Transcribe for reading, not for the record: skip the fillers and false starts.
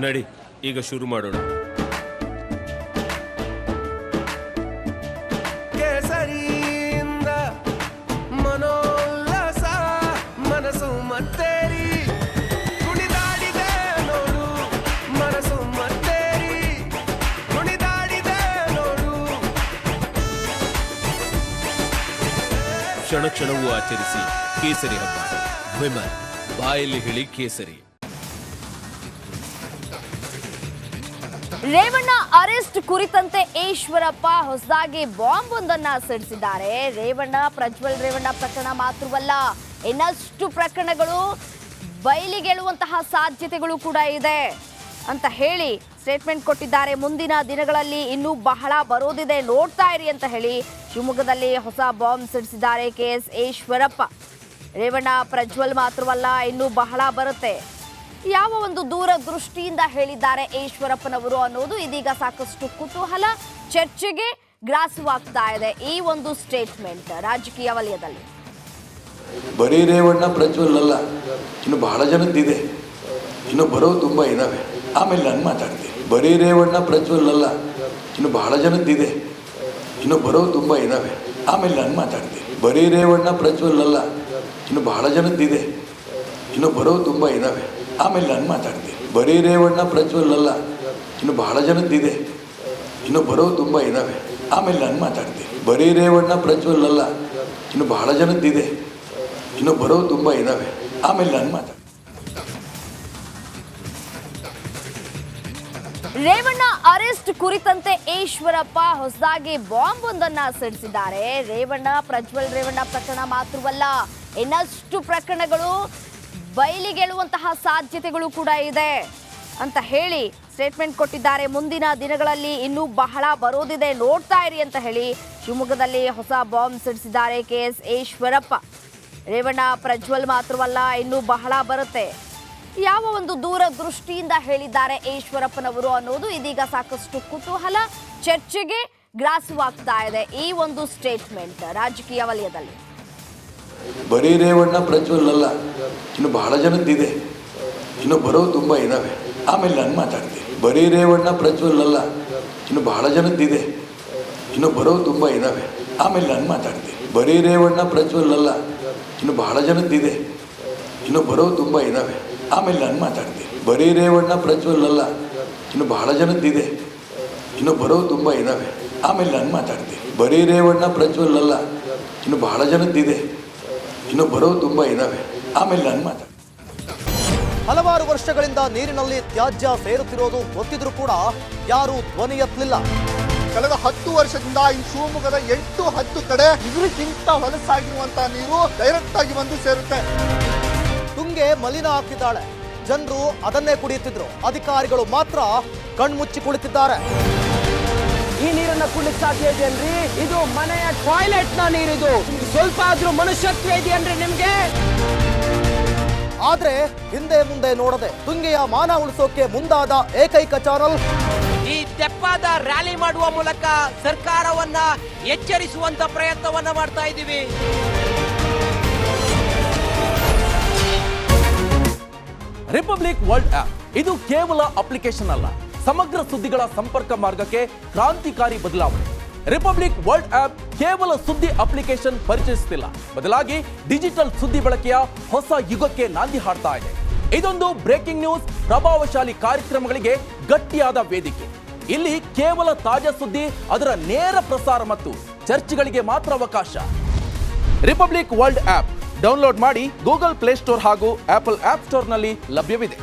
ನಡಿ ಈಗ ಶುರು ಮಾಡೋಣ. ಕೇಸರಿಯಿಂದ ಮನೋಲ್ಲಾಸ ಮನಸ್ಸು ಮತ್ತೇರಿ ಕುಣಿದಾಡಿದೆ ನೋಡು, ಮನಸ್ಸು ಮತ್ತೇರಿ ಕುಣಿದಾಡಿದೆ ನೋಡು. ಕ್ಷಣ ಕ್ಷಣವೂ ಆಚರಿಸಿ ಕೇಸರಿ ಹಬ್ಬ. ವಿಮಲ್ ಬಾಯಲ್ಲಿ ಹೇಳಿ ಕೇಸರಿ. ರೇವಣ್ಣ ಅರೆಸ್ಟ್ ಕುರಿತಂತೆ ಈಶ್ವರಪ್ಪ ಹೊಸದಾಗಿ ಬಾಂಬ್ ಒಂದನ್ನ ಸಿಡಿಸಿದ್ದಾರೆ. ಪ್ರಜ್ವಲ್ ರೇವಣ್ಣ ಪ್ರಕರಣ ಮಾತ್ರವಲ್ಲ, ಇನ್ನಷ್ಟು ಪ್ರಕರಣಗಳು ಬಯಲಿಗೆಳುವಂತಹ ಸಾಧ್ಯತೆಗಳು ಕೂಡ ಇದೆ ಅಂತ ಹೇಳಿ ಸ್ಟೇಟ್ಮೆಂಟ್ ಕೊಟ್ಟಿದ್ದಾರೆ. ಮುಂದಿನ ದಿನಗಳಲ್ಲಿ ಇನ್ನೂ ಬಹಳ ಬರೋದಿದೆ, ನೋಡ್ತಾ ಇರಿ ಅಂತ ಹೇಳಿ ಶಿವಮೊಗ್ಗದಲ್ಲಿ ಹೊಸ ಬಾಂಬ್ ಸಿಡಿಸಿದ್ದಾರೆ KS ಈಶ್ವರಪ್ಪ. ರೇವಣ್ಣ ಪ್ರಜ್ವಲ್ ಮಾತ್ರವಲ್ಲ, ಇನ್ನೂ ಬಹಳ ಬರುತ್ತೆ. ಯಾವ ಒಂದು ದೂರದೃಷ್ಟಿಯಿಂದ ಹೇಳಿದ್ದಾರೆ ಈಶ್ವರಪ್ಪನವರು ಅನ್ನೋದು ಇದೀಗ ಸಾಕಷ್ಟು ಕುತೂಹಲ, ಚರ್ಚೆಗೆ ಗ್ರಾಸವಾಗ್ತಾ ಇದೆ ಈ ಒಂದು ಸ್ಟೇಟ್ಮೆಂಟ್ ರಾಜಕೀಯ ವಲಯದಲ್ಲಿ. ಬರೀ ರೇವಣ್ಣ ಪ್ರಜ್ವಲ್ ಅಲ್ಲ, ಇನ್ನು ಬಹಳ ಜನದ್ದಿದೆ, ಇನ್ನು ಬರೋ ತುಂಬ ಇದಾವೆ, ಆಮೇಲೆ ನಾನು ಮಾತಾಡ್ತೀನಿ. ಬರೀ ರೇವಣ್ಣ ಪ್ರಜ್ವಲ್ ಅಲ್ಲ, ಇನ್ನು ಬಹಳ ಜನದ್ದಿದೆ, ಇನ್ನು ಬರೋ ತುಂಬ ಇದಾವೆ, ಆಮೇಲೆ ನಾನು ಮಾತಾಡ್ತೀನಿ. ಬರೀ ರೇವಣ್ಣ ಪ್ರಜ್ವಲ್ ಅಲ್ಲ, ಇನ್ನು ಬಹಳ ಜನದ್ದಿದೆ, ಇನ್ನು ಬರೋ ತುಂಬ ಇದಾವೆ, ಆಮೇಲೆ ನಾನು ಮಾತಾಡ್ತೀನಿ. ಬರೀ ರೇವಣ್ಣ ಪ್ರಜ್ವಲ್ ಅಲ್ಲ, ಇನ್ನು ಬಹಳ ಜನದ್ದಿದೆ, ಇನ್ನು ಬರೋ ತುಂಬ ಇದಾವೆ, ಆಮೇಲೆ ನಾನು ಮಾತಾಡ್ತೀನಿ. ಬರೀ ರೇವಣ್ಣ ಪ್ರಜ್ವಲ್ ಅಲ್ಲ, ಇನ್ನು ಬಹಳ ಜನದ್ದಿದೆ, ಇನ್ನು ಬರೋ ತುಂಬ ಇದಾವೆ, ಆಮೇಲೆ ನಾನು ಮಾತಾಡ್ತೀನಿ. ರೇವಣ್ಣ ಅರೆಸ್ಟ್ ಕುರಿತಂತೆ ಈಶ್ವರಪ್ಪ ಹೊಸದಾಗಿ ಬಾಂಬ್ ಒಂದನ್ನ ಸಿಡಿಸಿದ್ದಾರೆ. ಪ್ರಜ್ವಲ್ ರೇವಣ್ಣ ಪ್ರಕರಣ ಮಾತ್ರವಲ್ಲ, ಇನ್ನಷ್ಟು ಪ್ರಕರಣಗಳು ಬಯಲಿಗೆಳುವಂತಹ ಸಾಧ್ಯತೆಗಳು ಕೂಡ ಇದೆ ಅಂತ ಹೇಳಿ ಸ್ಟೇಟ್ಮೆಂಟ್ ಕೊಟ್ಟಿದ್ದಾರೆ. ಮುಂದಿನ ದಿನಗಳಲ್ಲಿ ಇನ್ನೂ ಬಹಳ ಬರೋದಿದೆ, ನೋಡ್ತಾ ಇರಿ ಅಂತ ಹೇಳಿ ಶಿವಮೊಗ್ಗದಲ್ಲಿ ಹೊಸ ಬಾಂಬ್ ಸಿಡಿಸಿದ್ದಾರೆ KS ಈಶ್ವರಪ್ಪ. ಪ್ರಜ್ವಲ್ ಮಾತ್ರವಲ್ಲ, ಇನ್ನೂ ಬಹಳ ಬರುತ್ತೆ. ಯಾವ ಒಂದು ದೂರದೃಷ್ಟಿಯಿಂದ ಹೇಳಿದ್ದಾರೆ ಈಶ್ವರಪ್ಪನವರು ಅನ್ನೋದು ಇದೀಗ ಸಾಕಷ್ಟು ಕುತೂಹಲ, ಚರ್ಚೆಗೆ ಗ್ರಾಸವಾಗ್ತಾ ಇದೆ ಈ ಒಂದು ಸ್ಟೇಟ್ಮೆಂಟ್ ರಾಜಕೀಯ ವಲಯದಲ್ಲಿ. ಬರೀ ರೇವಣ್ಣ ಪ್ರಜ್ವಲ್ ಅಲ್ಲ, ಇನ್ನು ಬಹಳ ಜನದ್ದಿದೆ, ಇನ್ನು ಬರೋ ತುಂಬ ಇದಾವೆ, ಆಮೇಲೆ ನಾನು ಮಾತಾಡ್ತೀನಿ. ಬರೀ ರೇವಣ್ಣ ಪ್ರಜ್ವಲ್ ಅಲ್ಲ, ಇನ್ನು ಬಹಳ ಜನದ್ದಿದೆ, ಇನ್ನು ಬರೋ ತುಂಬ ಇದಾವೆ, ಆಮೇಲೆ ನಾನು ಮಾತಾಡ್ತೀನಿ. ಬರೀ ರೇವಣ್ಣ ಪ್ರಜ್ವಲ್ ಅಲ್ಲ, ಇನ್ನು ಬಹಳ ಜನದ್ದಿದೆ, ಇನ್ನು ಬರೋ ತುಂಬ ಇದಾವೆ, ಆಮೇಲೆ ನಾನು ಮಾತಾಡ್ತೀನಿ. ಬರೀ ರೇವಣ್ಣ ಪ್ರಜ್ವಲ್ ಅಲ್ಲ, ಇನ್ನು ಬಹಳ ಜನದ್ದಿದೆ, ಇನ್ನು ಬರೋ ತುಂಬ ಇದಾವೆ, ಆಮೇಲೆ ನಾನು ಮಾತಾಡ್ತೀನಿ. ಬರೀ ರೇವಣ್ಣ ಪ್ರಜ್ವಲ್ ಅಲ್ಲ, ಇನ್ನು ಬಹಳ ಜನದ್ದಿದೆ, ಇನ್ನು ಬರೋ ತುಂಬ ಇದಾವೆ, ಆಮೇಲೆ ನಾನು ಮಾತಾಡ್ತೀನಿ. ಹಲವಾರು ವರ್ಷಗಳಿಂದ ನೀರಿನಲ್ಲಿ ತ್ಯಾಜ್ಯ ಸೇರುತ್ತಿರೋದು ಗೊತ್ತಿದ್ರೂ ಕೂಡ ಯಾರೂ ಧ್ವನಿ ಎತ್ತಲಿಲ್ಲ. ಕಳೆದ 10 ವರ್ಷದಿಂದ ಈ ಶಿವಮೊಗ್ಗದ 8-10 ಕಡೆ ಇದಕ್ಕಿಂತ ಹೊಲಸಾಗಿರುವಂತಹ ನೀರು ಡೈರೆಕ್ಟ್ ಆಗಿ ಬಂದು ಸೇರುತ್ತೆ. ತುಂಗೆ ಮಲಿನ ಆಗ್ತಿದ್ದಾಳೆ, ಜನರು ಅದನ್ನೇ ಕುಡಿಯುತ್ತಿದ್ರು, ಅಧಿಕಾರಿಗಳು ಮಾತ್ರ ಕಣ್ಮುಚ್ಚಿ ಕುಳಿತಿದ್ದಾರೆ. ಈ ನೀರನ್ನ ಕುಡಿಲಿಕ್ಕೆ ಸಾಧ್ಯ ಇದೆ ಅಲ್ರಿ? ಇದು ಮನೆಯ ಟಾಯ್ಲೆಟ್ ನ ನೀರಿದು, ಸ್ವಲ್ಪ ಆದ್ರೂ ಮನುಷ್ಯತ್ವ ಇದೆಯನ್ರಿ ನಿಮ್ಗೆ? ಆದ್ರೆ ಹಿಂದೆ ಮುಂದೆ ನೋಡದೆ ತುಂಗೆಯ ಮಾನ ಉಳಿಸೋಕೆ ಮುಂದಾದ ಏಕೈಕ ಚಾನಲ್ ಈ ತೆಪ್ಪಾದ ರ್ಯಾಲಿ ಮಾಡುವ ಮೂಲಕ ಸರ್ಕಾರವನ್ನ ಎಚ್ಚರಿಸುವಂತ ಪ್ರಯತ್ನವನ್ನ ಮಾಡ್ತಾ ಇದ್ದೀವಿ. ರಿಪಬ್ಲಿಕ್ ವರ್ಲ್ಡ್ ಆಪ್ ಇದು ಕೇವಲ ಅಪ್ಲಿಕೇಶನ್ ಅಲ್ಲ, ಸಮಗ್ರ ಸುದ್ದಿಗಳ ಸಂಪರ್ಕ ಮಾರ್ಗಕ್ಕೆ ಕ್ರಾಂತಿಕಾರಿ ಬದಲಾವಣೆ. ರಿಪಬ್ಲಿಕ್ ವರ್ಲ್ಡ್ ಆಪ್ ಕೇವಲ ಸುದ್ದಿ ಅಪ್ಲಿಕೇಶನ್ ಪರಿಚಯಿಸುತ್ತಿಲ್ಲ, ಬದಲಾಗಿ ಡಿಜಿಟಲ್ ಸುದ್ದಿ ಬಳಕೆಯ ಹೊಸ ಯುಗಕ್ಕೆ ನಾಂದಿ ಹಾಡ್ತಾ ಇದೆ. ಇದೊಂದು ಬ್ರೇಕಿಂಗ್ ನ್ಯೂಸ್, ಪ್ರಭಾವಶಾಲಿ ಕಾರ್ಯಕ್ರಮಗಳಿಗೆ ಗಟ್ಟಿಯಾದ ವೇದಿಕೆ. ಇಲ್ಲಿ ಕೇವಲ ತಾಜಾ ಸುದ್ದಿ, ಅದರ ನೇರ ಪ್ರಸಾರ ಮತ್ತು ಚರ್ಚೆಗಳಿಗೆ ಮಾತ್ರ ಅವಕಾಶ. ರಿಪಬ್ಲಿಕ್ ವರ್ಲ್ಡ್ ಆಪ್ ಡೌನ್ಲೋಡ್ ಮಾಡಿ, ಗೂಗಲ್ ಪ್ಲೇಸ್ಟೋರ್ ಹಾಗೂ ಆಪಲ್ ಆಪ್ ಸ್ಟೋರ್ನಲ್ಲಿ ಲಭ್ಯವಿದೆ.